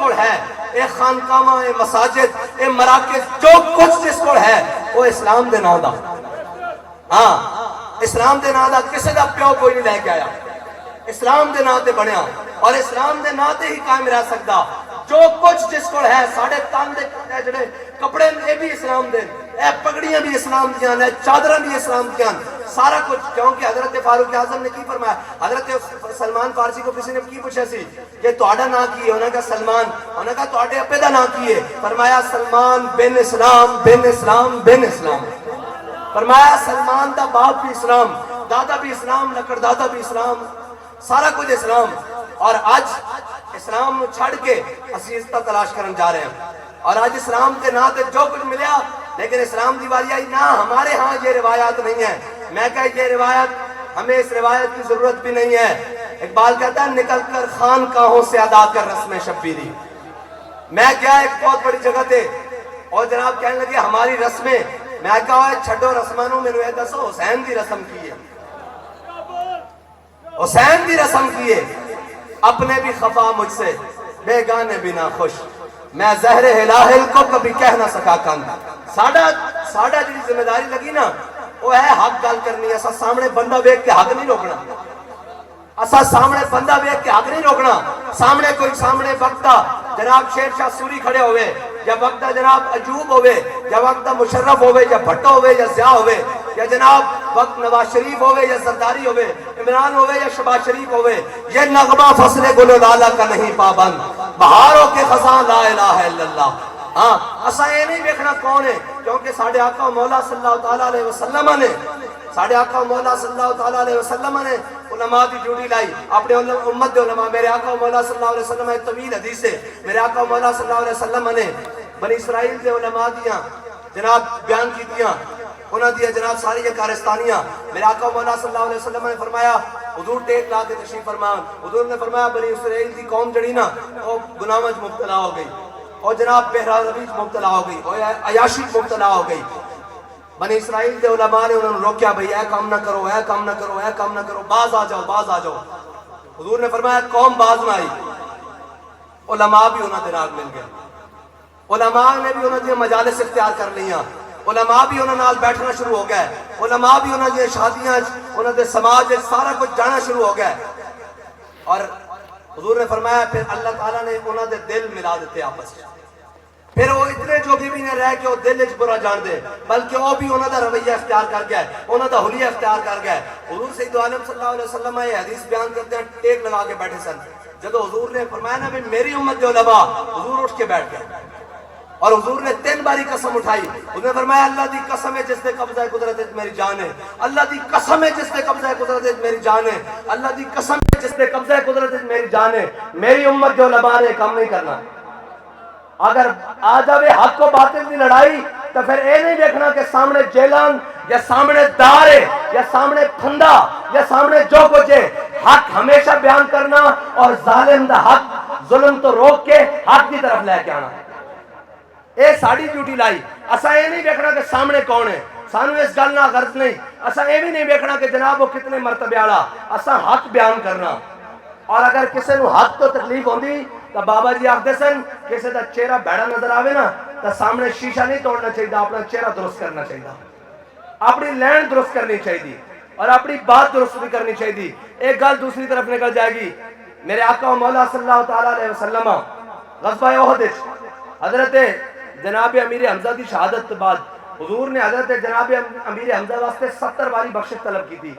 کو ہے اے خانقاواں اے مساجد اے مراکز جو کچھ جس کو ہے وہ اسلام دے نام دا ہاں اسلام دے نام دا کسے دا پیو کوئی نہیں لے کے آیا اسلام دے نام تے بنیا اور اسلام دے نام تے ہی قائم رہ سکتا جو کچھ جس کو ہے ساڑھے تن دے جڑے کپڑے اے بھی اسلام دے اے پگڑیاں بھی اسلام دیاں اے چادراں بھی اسلام دیاں سارا کچھ کیونکہ حضرت فاروق اعظم نے کی فرمایا حضرت سلمان فارسی کو کسی نے کی پوچھا سی کہ تہاڈا نام کی ہے انہاں کا سلمان انہاں کا تہاڈے ابے دا نام کی ہے فرمایا سلمان بن اسلام بن اسلام بن اسلام فرمایا سلمان دا باپ بھی اسلام دادا بھی اسلام لکڑ دادا بھی اسلام سارا کچھ اسلام اور آج اسلام نو چھڑ کے اسی عزت تلاش کرن جا رہے ہیں اور آج اسلام کے نام تے جو کچھ ملیا لیکن اسلام دی واری آئی نہ ہمارے ہاں یہ روایات نہیں ہیں میں کہا یہ روایت ہمیں اس روایت کی ضرورت بھی نہیں ہے اقبال کہتا ہے نکل کر خانقاہوں سے ادا کر رسم شبیری میں کیا ایک بہت بڑی جگہ تھے اور جناب کہنے لگے ہماری رسمیں میں کہا چھڑو رسمانوں میں روایت دسو حسین دی رسم کی ہے حسین دی رسم کیے اپنے بھی خفا مجھ سے بیگانے بھی نہ خوش میں زہر ہلاہل کو کبھی کہہ نہ سکا کند ساڑھا جی ذمہ داری لگی نا وہ ہے حق گل کرنی اسا سامنے بندہ بیک کے حق نہیں روکنا اسا سامنے بندہ بیک کے حق نہیں روکنا سامنے کوئی سامنے وقتہ جناب شیر شاہ سوری کھڑے ہوئے یا وقتہ جناب عجوب ہوئے یا وقتہ مشرف ہوئے یا بھٹو ہوئے یا ضیاء ہوئے یا جناب وقت نواز شریف ہوئے یا زرداری ہوئے عمران ہوئے یا شباز شریف ہوئے یہ نغمہ فصل گل و لالا کا نہیں پابند بہاروں کے خزاں لا الہ الا اللہ ہاں اسا یہ نہیں دیکھنا کون ہے کیونکہ ساڑھے آقا مولا صلی اللہ تعالیٰ علیہ وسلم نے ساڑھے آقا مولا صلی اللہ تعالیٰ علیہ وسلم نے علماء کی ڈیوٹی لائی اپنے امت دے علماء میرے آقا مولا صلی اللہ علیہ وسلم ایک طویل حدیث ہے میرے آقا مولا صلی اللہ علیہ وسلم نے بنی اسرائیل دے علماء دیاں جناب بیان کی دیاں انہاں دیا جناب ساری یہ کارستانیاں میرے آقا مولا صلی اللہ علیہ وسلم نے فرمایا حضور ٹیک لا کے تشریف فرمان حضور نے فرمایا بنی اسرائیل دی قوم جڑی نا وہ گناہ وچ مبتلا ہو گئی اور جناب بہرا روی مبتلا ہو گئی اور عیاشی مبتلا ہو گئی بنی اسرائیل دے علماء نے انہوں نے روکیا بھئی اے کام نہ کرو اے کام نہ کرو اے کام نہ کرو باز آ جاؤ حضور نے فرمایا قوم باز نہ آئی علماء بھی انہوں نے راگ مل گئے علماء نے بھی انہوں نے مجالس اختیار کر لیا علماء بھی انہوں نے بیٹھنا شروع ہو گئے علماء بھی انہوں نے شادیاں انہوں نے سماج سارا کچھ جانا شروع ہو گئے اور حضور نے فرمایا پھر اللہ تعالیٰ نے انہوں نے دل ملا دیتے آپس پھر وہ اتنے جوگی بھی نہیں رہے کہ وہ دل اچ برا جان دے بلکہ وہ بھی انہوں نے رویہ اختیار کر گئے انہوں نے حلیہ اختیار کر گئے حضور سید عالم صلی اللہ علیہ وسلم یہ حدیث بیان کرتے ہیں ٹیک لگا کے بیٹھے سن جب حضور نے فرمایا نا میری امت جو علماء حضور اٹھ کے بیٹھ گئے اور حضور نے 3 باری قسم اٹھائی انہوں نے فرمایا اللہ دی قسم ہے جس نے قبضہ قدرت میری جان ہے اللہ دی قسم ہے جس نے قبضہ قدرت میری جان ہے اللہ دی قسم ہے جس نے قبضہ قدرت میری جان ہے میری امت جو علماء نے کام نہیں کرنا اگر آ جاوے حق و باطل کی لڑائی تو پھر اے نہیں دیکھنا کہ سامنے جیلان یا سامنے دار ہے یا سامنے پھندا یا سامنے جو کچھ ہے حق ہمیشہ بیان کرنا اور ظالم دا حق ظلم تو روک کے حق کی طرف لے کے آنا اے ساڑی ڈیوٹی لائی اسا اے نہیں دیکھنا کہ سامنے کون ہے سانو اس گل نہ غرض نہیں اسا اے بھی نہیں دیکھنا کہ جناب وہ کتنے مرتبے والا اسا حق بیان کرنا اور اگر کسی نو حق تو تکلیف ہوندی تو بابا جی آخدے سن کسی دا چہرہ بیڑا نظر آوے نا تو سامنے شیشہ نہیں توڑنا چاہیے اپنا چہرہ درست کرنا چاہیے اپنی لین درست کرنی چاہیے اور اپنی بات درست بھی کرنی چاہیے ایک گل دوسری طرف نکل جائے گی میرے آقا و مولا صلی اللہ تعالیٰ علیہ وسلم غزوہ احد حضرت جناب امیر حمزہ کی شہادت کے بعد حضور نے حضرت جناب امیر حمزہ واسطے 70 باری بخشش طلب کی تھی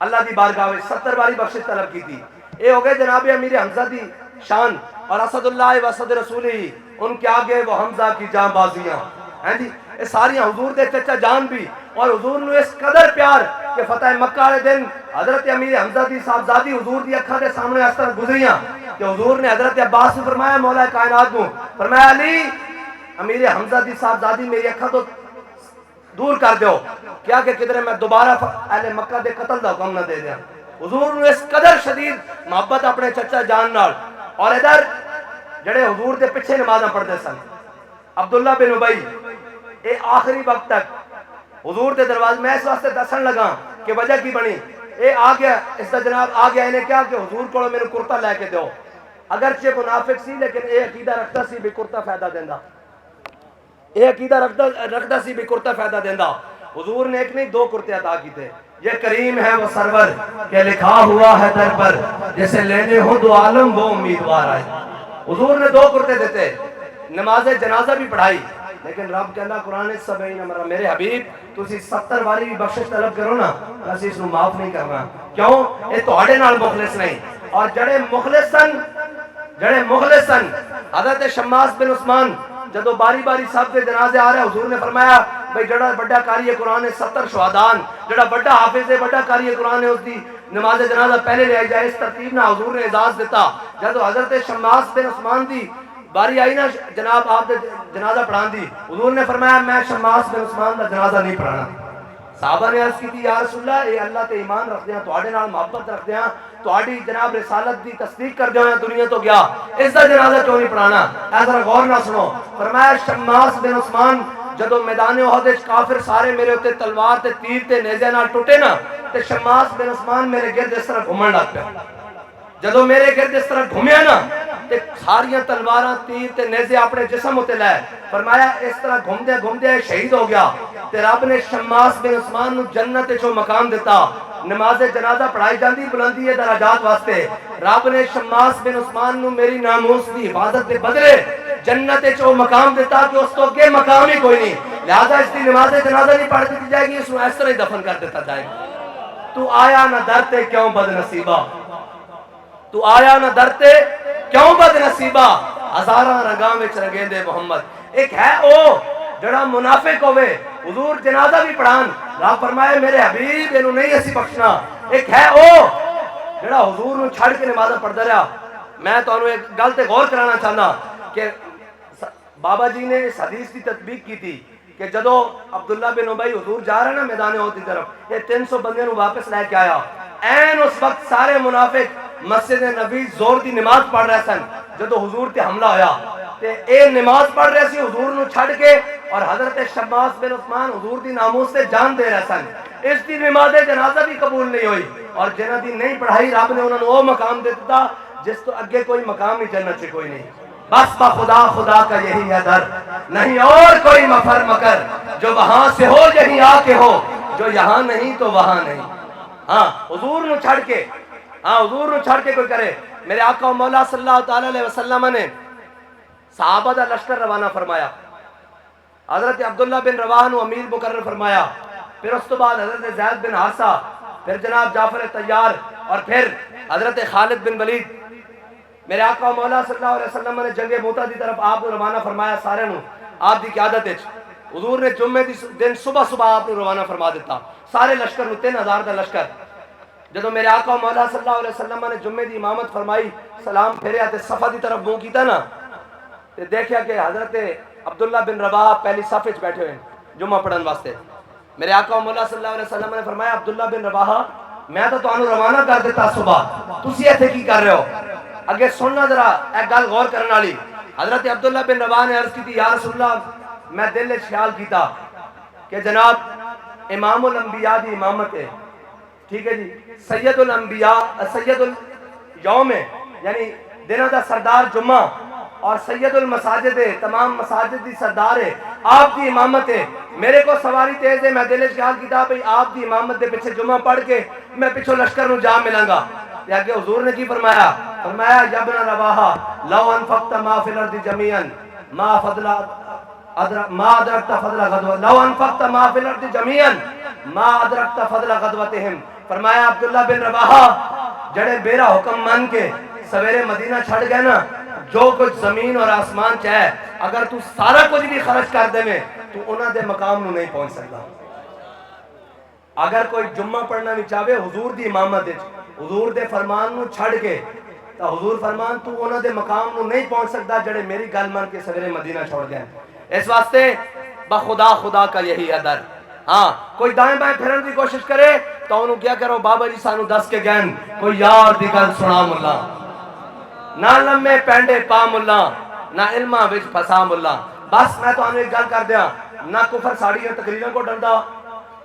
اللہ دی بارگاہ میں 70 باری بخشش طلب کی تھی اے ہو گئے جناب امیر حمزہ دی شان اور اسد اللہ و اسد رسول ہی ان کے آگے وہ حمزہ کی جاں بازیاں ہیں جی یہ ساری حضور دے چچا جان بھی اور حضور نے اس قدر پیار کہ فتح مکہ والے دن حضرت امیر حمزہ دی صاحبزادی حضور دی اکھاں دے سامنے اس طرح گزریاں کہ حضور نے حضرت عباس نے فرمایا مولا کائنات کو فرمایا علی امیر حمزہ دی صاحبزادی میری اکھاں تو دور کر دیو کیا کہ کدھر میں دوبارہ اہل مکہ دے قتل دا حکم نہ دے دیا حضور نے اس قدر شدید محبت اپنے چچا جان نال اور ادھر جڑے حضور دے پیچھے نمازاں پڑھتے سن عبداللہ بن ابی اے آخری وقت تک حضور دے دروازے میں اس واسطے دسن لگا کہ وجہ کی بنی اے آ گیا اس دا جناب آ گیا انہیں کیا کہ حضور کو میرے کرتا لے کے دیو اگرچہ منافق سی لیکن یہ عقیدہ رکھتا سی بھی کرتا فائدہ دینا، یہ عقیدہ رکھتا سی بھی کرتا فائدہ دینا۔ حضور نے ایک نہیں دو کرتے عطا کی تھے۔ یہ کریم ہے وہ سرور کہ لکھا ہوا ہے در پر جسے لینے ہو دو عالم وہ امیدوار آئے۔ حضور نے دو کرتے دیتے، نماز جنازہ بھی پڑھائی، لیکن رب کہنا قرآن 70 نمبر میرے حبیب تسی 70 باری بھی بخشش طلب کرو نا اسی اس کو معاف نہیں کرنا، کیوں یہ تہاڈے نال مخلص نہیں۔ اور جڑے مخلصن حضرت شماس بن عثمان جدو باری باری صاحب کے جنازے آ رہے ہیں، حضور نے فرمایا بھئی جڑا بڑا قاری قرآن 70 شہدان جڑا بڑا حافظ ہے بڑا قاری قرآن ہے اس دی نماز جنازہ پہلے لے جائے۔ اس ترتیب نہ حضور نے اعزاز دیتا۔ جدو حضرت شماس بن عثمان دی باری آئی نا جناب آپ دے جنازہ پڑھان دی، حضور نے فرمایا میں شماس بن عثمان دا جنازہ نہیں پڑھانا۔ صحابہ نے عرض کی تھی یا رسول اللہ اے اللہ تے ایمان رکھ دیاں تواڈے نال محبت رکھ دیاں تواڈی جناب رسالت دی تصدیق کر دیاں دنیا تو گیا اس دا جنازہ کیوں نہیں پڑھانا؟ اے ذرا غور نہ سنو۔ فرمایا شماس بن عثمان جدو میدان احد وچ کافر سارے میرے اوتے تلوار تے تیر تے نیزے نال ٹوٹے نا تے شماس بن عثمان میرے گرد اس طرح گھومن لگ پیا۔ جدو میرے گرد اس طرح گھومیا نا تے ساریاں تلواراں تیر تے نیزے اپنے جسم ہوتے لائے۔ فرمایا اس طرح گھومدے گھومدے شہید ہو گیا تے رب نے شماس بن عثمان نو جنت وچوں مقام دیتا۔ نماز جنازہ پڑھائی جاندی بلندی ہے درجات واسطے، رب نے شماس بن عثمان نو میری ناموس دی حفاظت دے بدلے جنت وچوں مقام دیتا کہ اس تو اگے مقام ہی کوئی نہیں، لہذا اس دی نماز جنازہ نہیں پڑھ دی جائے گی، اس کو اس طرح ہی دفن کر دیتا جائے گا۔ تو آیا نہ درتے کیوں بد نصیبہ، تو آیا نہ درتے کیوں بد نصیبہ، ہزاراں رنگاں وچ رنگیندے محمد۔ ایک ہے او جڑا منافق ہوئے حضور جنازہ بھی پڑھان، رب فرمائے میرے حبیب انہوں نہیں اسی بخشنا۔ ایک ہے او جڑا حضور نو چھڑ کے نمازہ پڑھدا رہا۔ میں تو انہوں ایک گل تے غور کرانا چاہنا کہ بابا جی نے اس حدیث کی تطبیق کی تھی کہ جدو عبداللہ بن ابی حضور جا رہا نا میدان احد کی طرف، یہ 300 بندے نو واپس لے کے آیا، این اس وقت سارے منافق مسجد نبی زور دی نماز پڑھ رہے سن جدو حضور تے حملہ ہویا تے اے نماز پڑھ رہے سی حضور نو چھڑ کے، اور حضرت شماس بن عثمان حضور دی ناموس سے جان دے رہے سن۔ اس دی نماز جنازہ بھی قبول نہیں ہوئی، اور جنہ دی نہیں پڑھائی رب نے انہوں نے وہ مقام دیتا جس تو اگے کوئی مقام ہی جنت سے کوئی نہیں۔ بس با خدا خدا کا یہی ہے در، نہیں اور کوئی مفر مکر، جو وہاں سے ہو یہیں آ کے ہو، جو یہاں نہیں تو وہاں نہیں۔ ہاں حضور نو چھڑ کے، حضور نو چھڑ کے کوئی کرے۔ میرے آقا و مولا صلی اللہ تعالی علیہ وسلم نے صحابہ دا لشکر روانہ فرمایا، حضرت عبداللہ بن رواحہ نو امیر مقرر فرمایا، پھر اس تو بعد حضرت زید بن حارثہ، پھر جناب جعفر طیار، اور پھر حضرت خالد بن ولید۔ میرے آقا و مولا صلی اللہ علیہ وسلم نے جنگ موتا دی طرف آپ روانہ فرمایا، سارے نو آپ دی قیادت وچ حضور نے جمعے دی دن صبح صبح آپ روانہ فرما دیتا، سارے لشکر نو 3000 دا لشکر۔ جدو میرے آقا و مولا صلی اللہ علیہ وسلم نے جمعے دی امامت فرمائی، سلام پھیریا تے صفا دی طرف منہ کیتا نا تے دیکھیا کہ حضرت عبداللہ بن رواحہ پہلی صف وچ بیٹھے ہوئے جمعہ پڑھن واسطے۔ میرے آقا و مولا صلی اللہ علیہ وسلم نے فرمایا، عبداللہ بن رواحہ میں تو تانوں روانہ کر دیتا صبح، تسی ایتھے کی کر رہے ہو؟ اگے سننا ذرا ایک گل غور کرنے والی۔ حضرت عبداللہ بن رواحہ نے عرض کی تھی، یا رسول اللہ میں دل وچ خیال کیتا کہ جناب امام الانبیاء دی امامت ہے، ٹھیک ہے جی، سید الانبیاء سید الیوم ہے، یعنی دنوں دا سردار جمعہ، اور سید المساجد ہے، تمام مساجد دی سردار ہے، آپ دی امامت ہے۔ میرے کو سواری تیز ہے، میں دل وچ خیال کیتا بھئی آپ دی امامت دے پیچھے جمعہ پڑھ کے میں پیچھے لشکر نو جا ملاں گا۔ یا کہ حضور نے کی فرمایا؟ فرمایا یا ابن رواحہ لو انفقت ما فی الارض جميعا ما ادرکت فضل غدوہ، لو انفقت ما فی الارض جميعا ما ادرکت فضل غدوتہم۔ فرمایا عبداللہ بن رواحہ جڑے میرا حکم مان کے سویرے مدینہ چھڑ گئے نا، جو کچھ زمین اور آسمان چاہے اگر تو سارا کچھ بھی خرچ کر دے میں تو انہاں دے مقام نو نہیں پہنچ سکتا۔ اگر کوئی جمعہ پڑھنا بھی چاہے حضور دی امامت وچ حضور دے فرمان نو چھڑ کے تو حضور فرمان تو انہاں دے مقام نو نہیں پہنچ سکتا جڑے میری گل مان کے سویرے مدینہ چھوڑ گئے۔ اس واسطے بخدا خدا کا یہی ہے در۔ ہاں کوئی دائیں بائیں پھرن دی کوشش کرے تو انہوں کیا کرو، بابا جی سانو دس کے گین کوئی یار دی گل سنا ملا، نہ لمے پینڈے پا ملا، نہ علمہ وچ پھسا ملا۔ بس میں تو ایک گل کر دیا، نہ کفر ساڑیاں تقریروں کو ڈردا،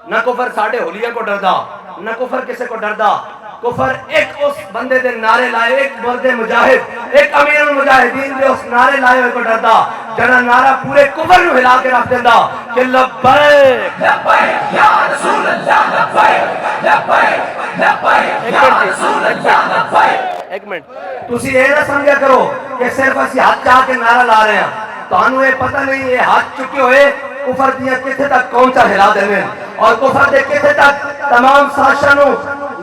نہ کفر ساڑے ہولیاں کو ڈردا، نہ کفر کسے کو ڈردا۔ کفر ایک اس بندے دے نعرے لائے، ایک مرد مجاہد، ایک امیر المجاہدین دے اس نعرے لائے ہوئے کو ڈردا جڑا نعرہ پورے کفر نو ہلا کے رکھ دیندا کہ لبیک لبیک یا رسول اللہ لبیک لبیک لبیک یا رسول اللہ لبیک۔ ایک منٹ، تسی یہ نہ سمجھا کرو کہ صرف اسی ہاتھ چاہ کے نعرہ لا رہے ہیں، تانوں یہ پتہ نہیں یہ ہاتھ چکے ہوئے کفر دیا کتنے تک پہنچا ہلا دینے اور کفر دے کتنے تک تمام سازشاں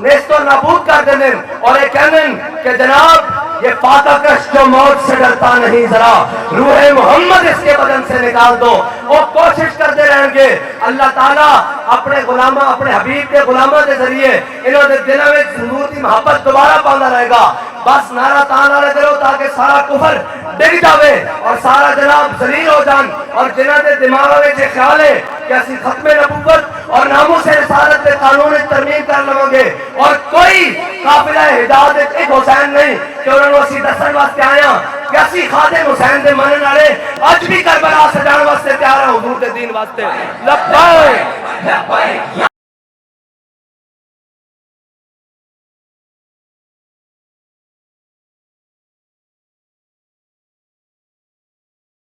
نیست و نابود کر دینے اور یہ کہنے کہ جناب یہ فاتح کش جو موت سے ڈرتا نہیں ذرا روح محمد اس کے بدن سے نکال دو، وہ کوشش کرتے رہیں گے۔ اللہ تعالیٰ اپنے غلامہ اپنے حبیب کے غلامہ کے ذریعے انہوں نے دلوں میں حضور کی محبت دوبارہ پاؤں رہے گا۔ بس نعرہ تانا رہے کرو تاکہ سارا کفر ڈگ جاوے اور سارا جناب ذلیل ہو جان، اور جنہاں دے دماغوں میں یہ خیال ہے کہ اسی ختم نبوت اور ناموس رسالت کے قانون ترمیم کر لوں گے اور کوئی قافلہ ہدایت ایک حسین نہیں کہ انہوں نے اسی دسن واسطے آیا کہ اسی خادم حسین دے منن والے اج بھی کربلا سجان واسطے تیار ہیں حضور دے دین واسطے۔ لبیک لبیک